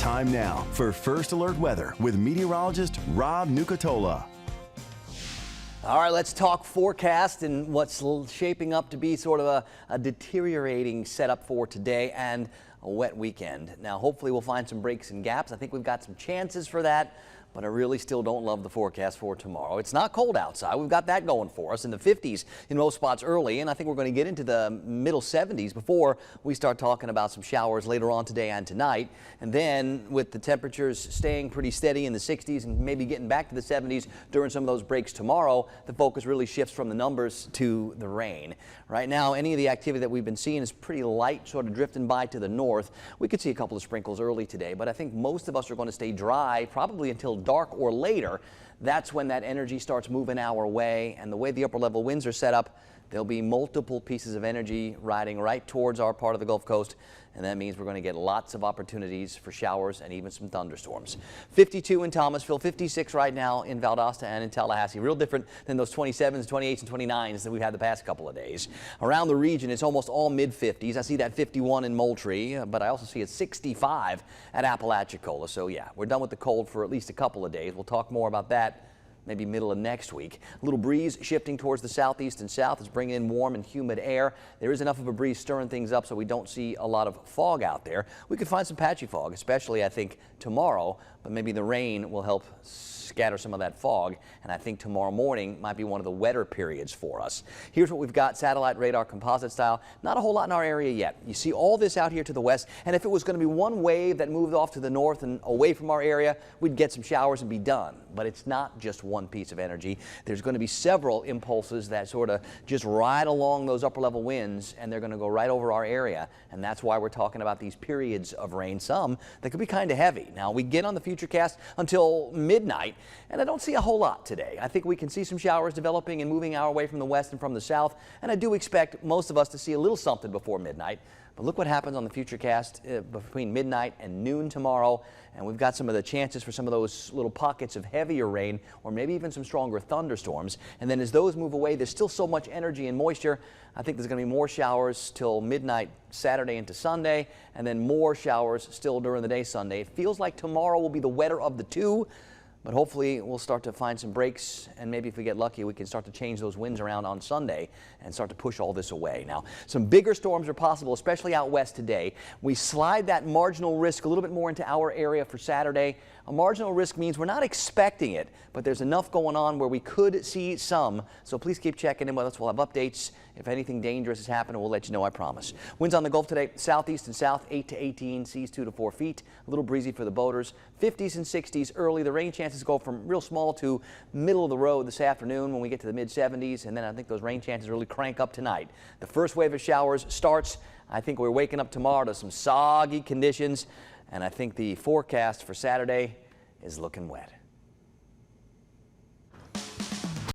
Time now for First Alert Weather with meteorologist Rob Nucatola. All right, let's talk forecast and what's shaping up to be sort of a deteriorating setup for today and a wet weekend. Now, hopefully we'll find some breaks and gaps. I think we've got some chances for that, but I really still don't love the forecast for tomorrow. It's not cold outside. We've got that going for us in the 50s in most spots early, and I think we're going to get into the middle 70s before we start talking about some showers later on today and tonight. And then with the temperatures staying pretty steady in the 60s and maybe getting back to the 70s during some of those breaks tomorrow, the focus really shifts from the numbers to the rain. Right now, any of the activity that we've been seeing is pretty light, sort of drifting by to the north. We could see a couple of sprinkles early today, but I think most of us are going to stay dry probably until dark or later. That's when that energy starts moving our way, and the way the upper level winds are set up, there'll be multiple pieces of energy riding right towards our part of the Gulf Coast, and that means we're going to get lots of opportunities for showers and even some thunderstorms. 52 in Thomasville, 56 right now in Valdosta and in Tallahassee. Real different than those 27s, 28s, and 29s that we've had the past couple of days. Around the region, it's almost all mid-50s. I see that 51 in Moultrie, but I also see it 65 at Apalachicola. So yeah, we're done with the cold for at least a couple of days. We'll talk more about that maybe middle of next week. A little breeze shifting towards the southeast and south is bringing in warm and humid air. There is enough of a breeze stirring things up so we don't see a lot of fog out there. We could find some patchy fog, especially I think tomorrow, but maybe the rain will help scatter some of that fog, and I think tomorrow morning might be one of the wetter periods for us. Here's what we've got satellite radar composite style. Not a whole lot in our area yet. You see all this out here to the west, and if it was going to be one wave that moved off to the north and away from our area, we'd get some showers and be done. But it's not just one piece of energy. There's going to be several impulses that sort of just ride along those upper level winds, and they're going to go right over our area, and that's why we're talking about these periods of rain, some that could be kind of heavy. Now, we get on the Futurecast until midnight, and I don't see a whole lot today. I think we can see some showers developing and moving our way from the west and from the south, and I do expect most of us to see a little something before midnight. But look what happens on the Futurecast between midnight and noon tomorrow, and we've got some of the chances for some of those little pockets of heavier rain or maybe even some stronger thunderstorms. And then as those move away, there's still so much energy and moisture. I think there's going to be more showers till midnight Saturday into Sunday, and then more showers still during the day Sunday. It feels like tomorrow will be the wetter of the two, but hopefully we'll start to find some breaks, and maybe if we get lucky, we can start to change those winds around on Sunday and start to push all this away. Now, some bigger storms are possible, especially out west today. We slide that marginal risk a little bit more into our area for Saturday. A marginal risk means we're not expecting it, but there's enough going on where we could see some. So please keep checking in with us. We'll have updates. If anything dangerous has happened, we'll let you know, I promise. Winds on the Gulf today, southeast and south, 8 to 18, seas 2 to 4 feet. A little breezy for the boaters. 50s and 60s early. The rain chances go from real small to middle of the road this afternoon when we get to the mid-70s, and then I think those rain chances really crank up tonight. The first wave of showers starts. I think we're waking up tomorrow to some soggy conditions, and I think the forecast for Saturday is looking wet.